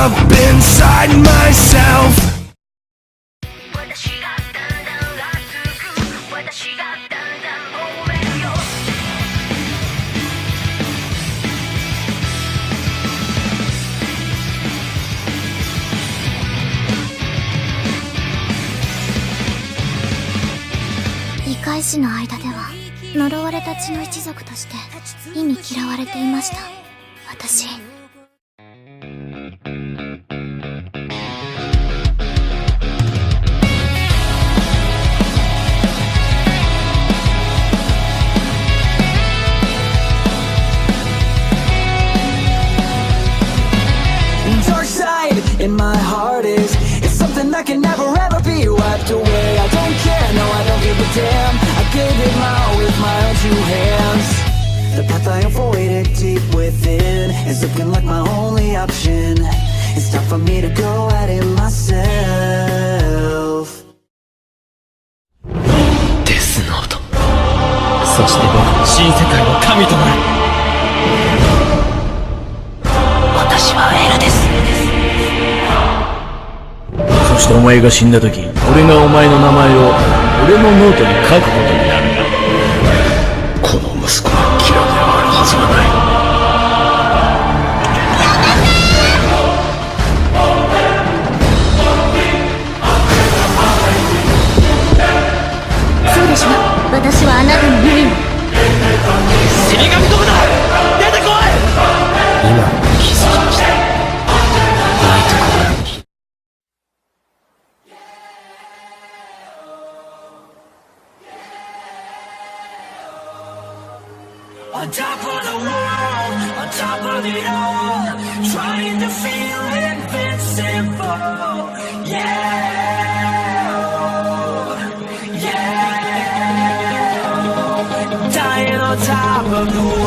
up inside myself. 異界師の間では呪われた血の一族として忌み嫌われていました。私In my heart is it's something that can never ever be wiped away. I don't care, no I don't give a damn. I gave it my all with my own two hands. The path I avoided deep within is looking like my only option. It's time for me to go at it myself. Death Note. そして僕も新世界の神となる。私はエルです。そしてお前が死んだ時、俺がお前の名前を俺のノートに書くことになるんだ。この息子がキラであるはずがない。そうでしょ。私はあなたの無理も。死神どこだ。出てこい。今気づきました。ホワイトコーラにOn top of the world, on top of it all, trying to feel invincible. Yeah, yeah. Dying on top of the world.